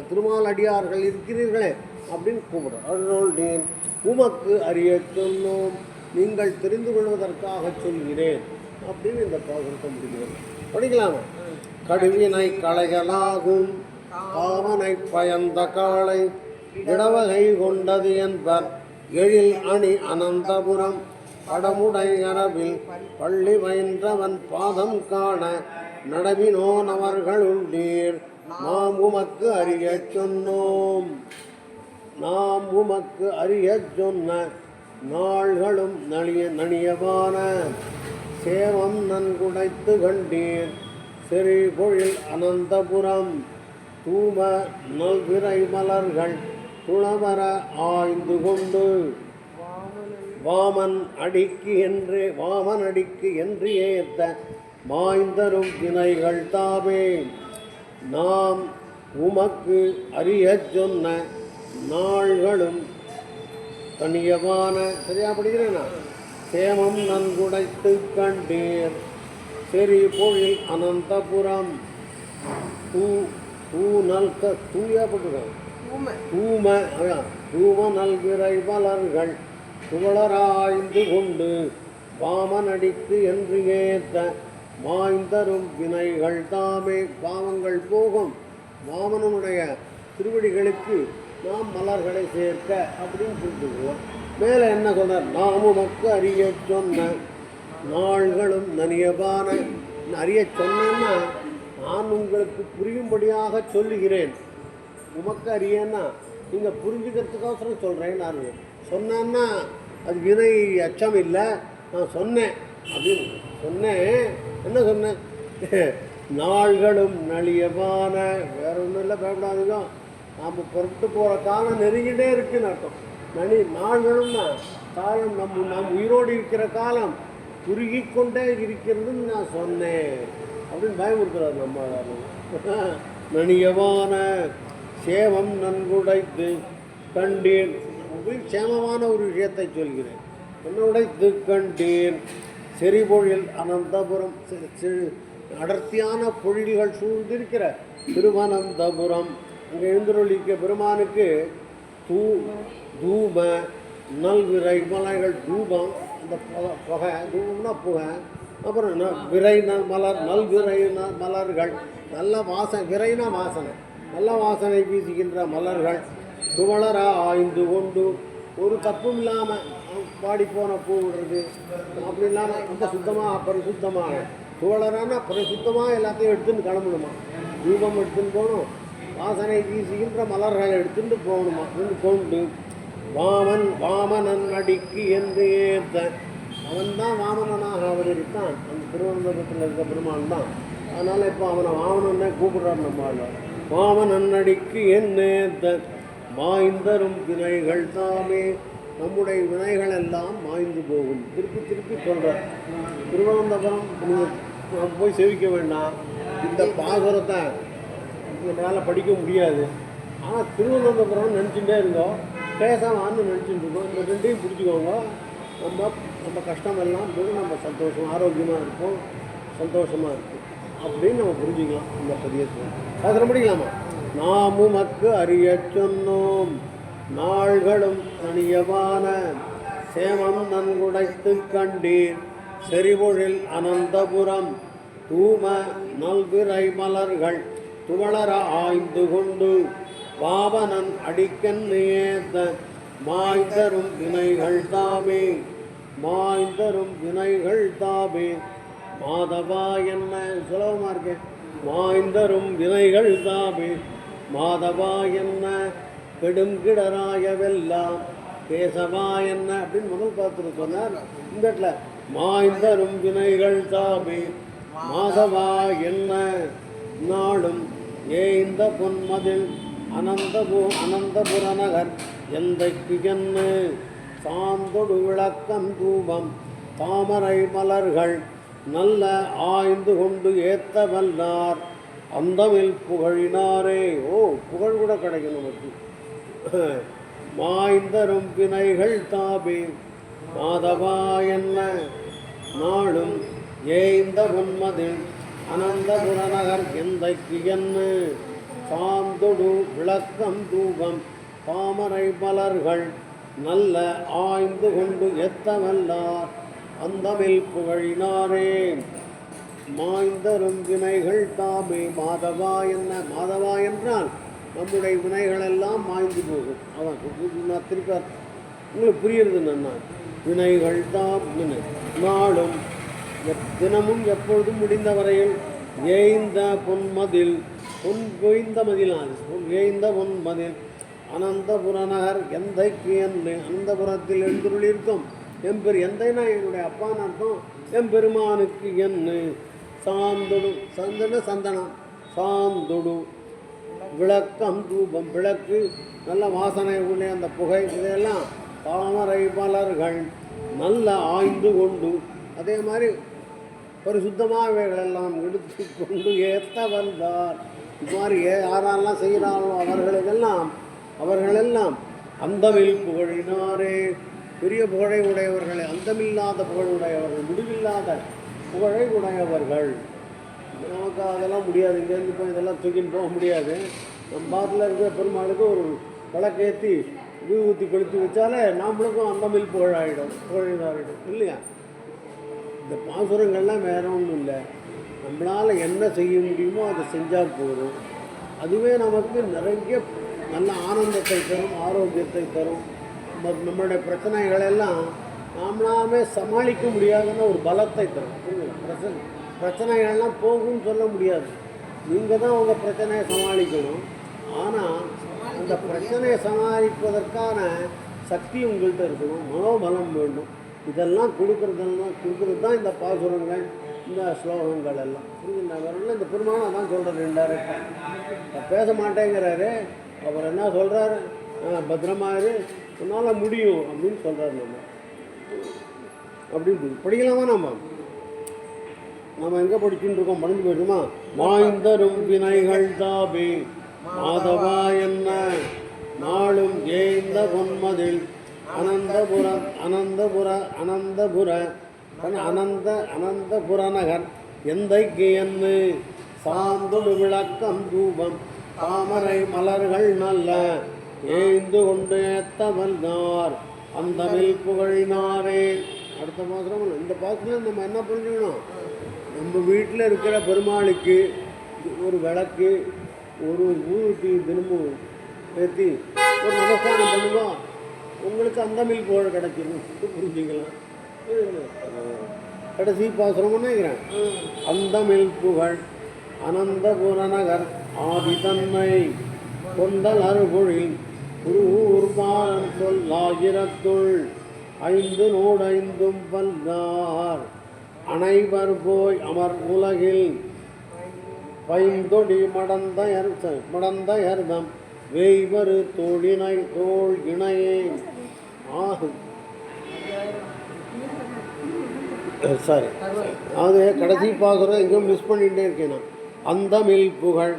Speaker 1: திருமால் அடியார்கள் இருக்கிறீர்களே அப்படின்னு கூப்பிடுறோம். அருள் டீர் உமக்கு அறிய சொன்னோம், நீங்கள் தெரிந்து கொள்வதற்காக சொல்கிறேன் அப்படின்னு இந்த பாசுரத்தை முடிக்கிறது. படிக்கலாமா? கடுவினை களைகளாகும் காமனை பயந்த காளை இடவகை கொண்டது என்பர் எழில் அணி அனந்தபுரம் படமுடை அரபில் பள்ளி பயின்றவன் பாதம் காண நடவினோன் அவர்களுண்டீர் நாம் உமக்கு அறிய சொன்னோம். நாம் உமக்கு அறிய சொன்ன நாள்களும் நணியவான சேவம் நன்குடைத்து கண்டீர் செறி பொழில் அனந்தபுரம் தூம நல்விரை மலர்கள் துளவர ஆய்ந்து கொண்டு வாமன் அடிக்கு என்று ஏத்த மாய்ந்தரும் வினைகள் தாமே நாம் உமக்கு அறிய சொன்ன நாள்களும் தனியவான. சரியா படிக்கிறேன்னா? சேமம் நன்குடைத்து கண்டீர் செறி பொழில் அனந்தபுரம் தூம நல்விரை மலர்கள் துவளராய்ந்து கொண்டு வாமனடிக்கு என்று ஏத்த மாய்ந்தரும் வினைகள் தாமே. பாவங்கள் போகும் வாமனனுடைய திருவடிகளுக்கு நாம் மலர்களை சேர்க்க அப்படின்னு புரிஞ்சுக்குவோம். மேலே என்ன சொன்னார்? நாம் உமக்கு அறிய சொன்ன நாள்களும் நனியபான. அறிய சொன்னேன்னா நான் உங்களுக்கு புரியும்படியாக சொல்லுகிறேன். உமக்கு அறியன்னா நீங்கள் புரிஞ்சுக்கிறதுக்கோசரம் சொல்கிறேன். நான் சொன்னேன்னா அது வினை அச்சம் இல்லை. நான் சொன்னேன் அப்படின்னு சொன்னேன். என்ன சொன்னேன்? நாள்களும் நளியமான. வேற ஒன்றும் இல்லை, பயப்படாதுங்க. நாம் புறப்பட்டு போகிற காலம் நெருங்கிட்டே இருக்குன்னு அர்த்தம். நாள்களும்னா காலம் நம் உயிரோடு இருக்கிற காலம் குறுகி கொண்டே இருக்கிறதுன்னு நான் சொன்னேன் அப்படின்னு பயமுறுத்துறாரு நம்ம. நணியவான சேவம் நன்குடைத்து கண்டீர். சேமமான ஒரு விஷயத்தை சொல்கிறேன். என்ன உடைத்து கண்டீர் செறிபொழில் அனந்தபுரம். அடர்த்தியான பொழில்கள் சூழ்ந்திருக்கிற திருவனந்தபுரம். அங்கே எழுந்தருளிக்க பெருமானுக்கு தூப நல்விரை மலைகள். தூபம் அந்த புகை, தூபம்னா புகை. அப்புறம் விரை மலர் நல்விரை மலர்கள் நல்ல வாசனை. விரைனா வாசனை, நல்ல வாசனை வீசுகின்ற மலர்கள் துவளர ஆய்ந்து கொண்டு. ஒரு தப்பும் இல்லாமல் பாடிப்போன பூ விடுறது அப்படி இல்லாமல் ரொம்ப சுத்தமாக பரிசுத்தமாக. துவளரானா பரிசுத்தமாக எல்லாத்தையும் எடுத்துன்னு கிளம்பணுமா. தூபம் எடுத்துன்னு போகணும், வாசனை வீசுகின்ற மலர்களை எடுத்துட்டு போகணுமா. கொண்டு வாமனன் அடிக்கு என்று ஏற்ற. அவன்தான் வாமனனாக அவர் இருக்கான். அந்த திருவனந்தபுரத்தில் இருக்க பெருமான் தான். அதனால் இப்போ அவனை வாமனன்னே கூப்பிடுறார் நம்ம. வாமனன் அடிக்கு என்னேத்த மாய்ந்தரும் வினைகள் தாமே. நம்முடைய வினைகள் எல்லாம் மாய்ந்து போகும். திருப்பி திருப்பி சொல்கிறார். திருவனந்தபுரம் நீங்கள் போய் சேவிக்க வேண்டாம். இந்த பாசுரத்தை நம்மளால் படிக்க முடியாது. ஆனால் திருவனந்தபுரம் நினச்சிட்டே இருந்தோம், பேசாமான்னு நினச்சிட்டு இருக்கோம். இந்த ரெண்டையும் பிடிச்சிக்கோங்க. நம்ம கஷ்டமெல்லாம் போய் நம்ம சந்தோஷம் ஆரோக்கியமாக இருப்போம், சந்தோஷமாக இருக்கும் அப்படின்னு நம்ம புரிஞ்சுக்கலாம். இந்த பதியத்தில் பாசுரம் படிக்கலாமா? நாம் உமக்கு அறிய சொன்னோம் நாள்களும் தனியவான சேமம் நன்குடைத்து கண்டீர் செறிபொழில் அனந்தபுரம் தூம நல்விரை மலர்கள் துவளர ஆய்ந்து கொண்டு பாவனன் அடிக்கன் ஏத்த மாய்ந்தரும் வினைகள் தாமே. மாய்ந்தரும் வினைகள் தாமே மாதவா என்ன சுலபமாக இருக்கு. மாய்ந்தரும் வினைகள் தாபே மாதவா என்ன கெடுங்கிடராயவெல்லாம் கேசவா என்ன அப்படின்னு முதல் பார்த்துட்டு சொன்னார். இந்த இடத்துல மாய்ந்தரும் வினைகள் தாபே மாதவா என்ன நாளும் ஏந்த பொன்மதில் அனந்தபுர நகர் எந்தைக்கு என்ன சாந்தொடு விளக்கம் தூபம் தாமரை மலர்கள் நல்ல ஆய்ந்து கொண்டு ஏத்த வல்லார் அந்தமில் புகழினாரே. ஓ, புகழ் கூட கிடைக்கும் நமக்கு. மாய்ந்தரும் வினைகள் தாபே மாதவா என்ன நாளும் ஏய்ந்த பொன்மதில் அனந்தபுர நகர் எந்தைக்கு என்ன சாந்தொடு விளக்கம் தூபம் தாமரை மலர்கள் நல்ல ஆய்ந்து கொண்டு எத்தவல்லார் அந்தமில் புகழினாரே. மாய்ந்தரும் வினைகள் தாமே மாதவா என்ன. மாதவா என்றால் நம்முடைய வினைகளெல்லாம் மாய்ந்து போகும். அவன் நான் திருப்பி உங்களுக்கு புரியுறது நன்னா. வினைகள் தாம் நாளும் தினமும் எப்பொழுதும் முடிந்த வரையில் ஏய்ந்த பொன்மதில் பொய்ந்த மதிலாது ஏய்ந்த பொன்மதில் அனந்தபுர நகர் எந்தைக்கு என்ன அனந்தபுரத்தில் எழுந்துள்ளிருக்கும் எந்தைனா என்னுடைய அப்பான்னு அர்த்தம். எம்பெருமானுக்கு என்ன சாந்தொடு சந்தனம் சாந்தொடு விளக்கம் தூபம் விளக்கு நல்ல வாசனை உள்ள அந்த புகை இதையெல்லாம் தாமரை மலர்கள் நல்ல ஆய்ந்து கொண்டு அதே மாதிரி பரிசுத்தமாகவைகளெல்லாம் எடுத்து கொண்டு ஏற்ற வந்தார். இது மாதிரி யாரெல்லாம் செய்கிறார்களோ அவர்களெல்லாம் அந்தமில் புகழினாரே. பெரிய புகழை உடையவர்களே, அந்தமில்லாத புகழ் உடையவர்கள், முடிவில்லாத புகழை உடையவர்கள். நமக்கு அதெல்லாம் முடியாது. இங்கேருந்து போய் இதெல்லாம் தூக்கின்னு போக முடியாது. நம்ம பாட்டில் இருக்கிற பெருமாளுக்கு ஒரு விளக்கேற்றி ஊற்றி கொளுத்தி வச்சாலே நம்மளுக்கும் அந்தமில் புகழாயிடும் புகழினாரிடும் இல்லையா. இந்த பாசுரங்கள்லாம் வேறு ஒன்றும் இல்லை. நம்மளால் என்ன செய்ய முடியுமோ அதை செஞ்சால் போதும். அதுவே நமக்கு நிறைய நல்ல ஆனந்தத்தை தரும், ஆரோக்கியத்தை தரும். நம்மளுடைய பிரச்சனைகளெல்லாம் நாமளாமே சமாளிக்க முடியாதுன்னு ஒரு பலத்தை தரும். பிரச்சனைகள்லாம் போகும்னு சொல்ல முடியாது. நீங்கள் தான் உங்கள் பிரச்சனையை சமாளிக்கணும். ஆனால் அந்த பிரச்சனையை சமாளிப்பதற்கான சக்தி உங்கள்கிட்ட இருக்கணும், மனோபலம் வேண்டும். இதெல்லாம் கொடுக்குறது தான் இந்த பாசுரங்கள், இந்த ஸ்லோகங்கள் எல்லாம். புரிஞ்சுங்களா? இந்த பெருமானை தான் சொல்கிறார். இன்டைரக்டாக பேச மாட்டேங்கிறாரு. அவர் என்ன சொல்கிறாரு? பத்திரமாயிரு, உன்னால் முடியும் அப்படின்னு சொல்கிறார். அப்படின்னு படிக்கலாமா? நம்ம எங்கே படிச்சுட்டு இருக்கோம்? படிஞ்சு போயிடுமா? மாய்ந்தரும் வினைகள் தாபே மாதவா என்ன நாளும் ஏய்ந்த பொன்மதில் அனந்தபுர நகர் எந்தைக்கு என்ன சாந்தொடு விளக்கம் தூபம் தாமரை மலர்கள் நல்ல ஏய்ந்து கொண்டு ஏத்த வந்தார் அந்தமில் புகழினாரே. அடுத்த பாசுரம். இந்த பாசுரம் நம்ம என்ன புரிஞ்சுக்கணும்? நம்ம வீட்டில் இருக்கிற பெருமாளுக்கு ஒரு விளக்கு, ஒரு ஊருக்கு தினமும் ஏற்றி ஒரு நமஸ்காரம் பண்ணுவோம். உங்களுக்கு அந்தமில் புகழ் கிடைச்சிடும். புரிஞ்சுக்கலாம். கடைசி பாசுரம்னு நினைக்கிறேன். அந்தமில் புகழ் அனந்தபுர நகர் ஆதி தன்னை கொண்டல் அருபொழில் குருகூர்பான் சொல்லாயிரத்துள் 5 நூடைந்தும் வல்லார் அனைவர் போய் அமர் உலகில் பைந்தொடி மடந்த யர்தம் வேய்வரு தோள் இணையே. சாரி, அது கடைசி பாசுரம் எங்கேயும் மிஸ் பண்ணிகிட்டே இருக்கேன் நான். அந்தமில் புகழ்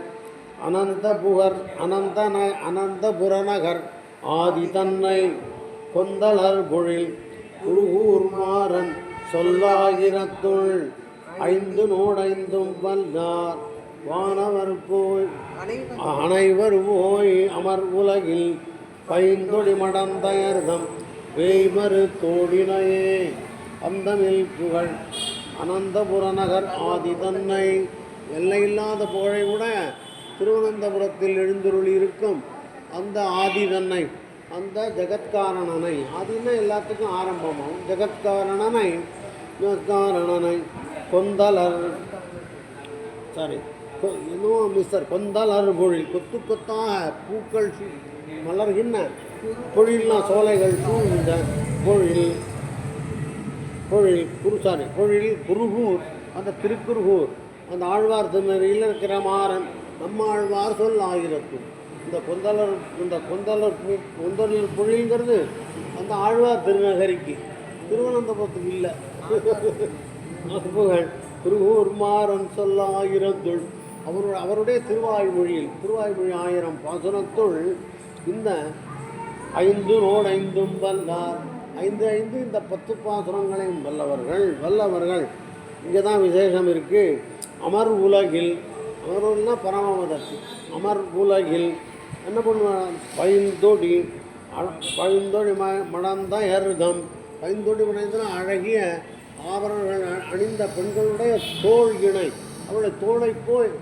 Speaker 1: அனந்தபுர நகர் ஆதி தன்னை கொந்தலர் பொழில் குருகூர் மாறன் சொல்லாயிரத்துள் 5 நூடைந்தும் வல்லார் வானவர் போய் அனைவர் போய் அமர் உலகில் பைந்தொடி மடந்தயர்தம் வேய்மறு தோடினையே. அந்தமில் புகழ் அனந்தபுர நகர் ஆதி தன்னை எல்லையில்லாத புகழை கூட திருவனந்தபுரத்தில் எழுந்துருளி இருக்கும் அந்த ஆதி தன்னை, அந்த ஜெகத்காரணனை. ஆதினா எல்லாத்துக்கும் ஆரம்பமாகும். ஜெகத்காரணனை கொந்தலர் சாரி இன்னும் மிஸ்டர் கொந்தலர் பொழில் கொத்து கொத்தாக பூக்கள் மலர்கின்ற பொழில்னா சோலைகள் சூழ்ந்த பொழில் பொழில் குருகூர் அந்த திருக்குருகூர் அந்த ஆழ்வார் திருநெறியில் இருக்கிற மாறன் நம்ம ஆழ்வார் சொல் ஆயிரத்தும் இந்த கொந்தலர் பொழில்ங்கிறது அந்த ஆழ்வார் திருநகரிக்கு திருவனந்தபுரத்துக்கு இல்லை. புகழ் குருகூர் மாறன் சொல் ஆயிரத்துள் அவருடைய திருவாய்மொழியில் திருவாய்மொழி 1000 பாசுரத்துள் இந்த 5 வல்லார் 5 இந்த 10 பாசுரங்களையும் வல்லவர்கள் இங்கே தான் விசேஷம் இருக்குது. அமர் உலகில் அமர்வுனா பரமபதற்கு அமர் உலகில் என்ன பண்ணுவார் பைந்தொடி மடந்த ஏறுதம் பைந்தொடி மடைந்தனா அழகிய ஆபரணங்கள் அணிந்த பெண்களுடைய தோள் இணை அவருடைய தோளை போய்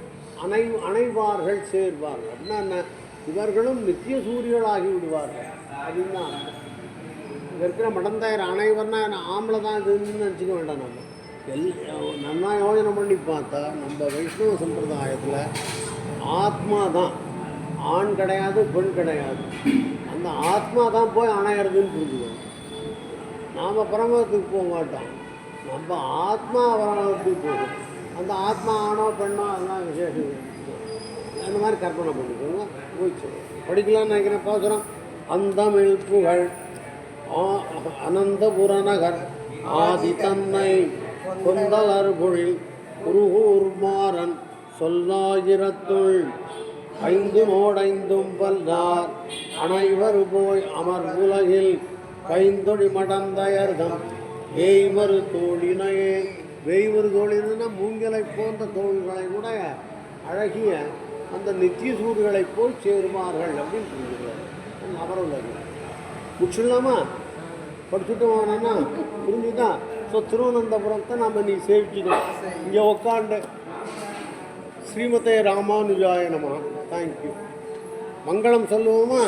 Speaker 1: அணைவார்கள் சேர்வார்கள் அப்படின்னா என்ன இவர்களும் நித்திய சூரியர்களாகி விடுவார்கள் அப்படின்னா இங்கே இருக்கிற மடந்தாயிர அனைவர்னா ஆம்பளை தான் இதுன்னு நினச்சிக்க வேண்டாம். நம்ம நல்லா யோஜனை பண்ணி பார்த்தா நம்ம வைஷ்ணவ சம்பிரதாயத்தில் ஆத்மா தான் ஆண் கிடையாது பெண் கிடையாது. அந்த ஆத்மா தான் போய் அணையிறதுன்னு புரிஞ்சுக்கணும். நாம் பரமத்துக்கு போக மாட்டோம், நம்ம ஆத்மா பரமத்துக்கு போகும். அந்த ஆத்மா ஆணோ பெண்ணோ அதெல்லாம் விசேஷம் அந்த மாதிரி கற்பனை பண்ணிக்கோங்க. போயிடுச்சு படிக்கலாம்னு நினைக்கிறேன். பாசுரம் அந்தமிழ் புகழ் அனந்தபுர நகர் ஆதி தன்னை கொந்தலர் பொழில் குருகூர் மாறன் சொல்லாயிரத்துள் 5 வல்லார் அனைவர் போய் அமர் உலகில் பைந்தொடி மடந்தயர்தம் வேய்மறு தோழினையே வேய்மறு தோழினா மூங்கலை போன்ற தோள்களை கூட அழகிய அந்த நித்திய சூரியர்களை போய் சேருவார்கள் அப்படின்னு புரிஞ்சுக்கிறார். அமருலகில் முடிச்சுடலாமா? படிச்சுட்டு வாங்கன்னா புரிஞ்சுதான். ஸோ திருவனந்தபுரத்தை நம்ம நீ சேவிச்சுக்கணும். இங்கே உட்காண்டு ஸ்ரீமதே ராமானுஜாய நமஹ. தேங்க்யூ. மங்களம் சொல்லுவோமா?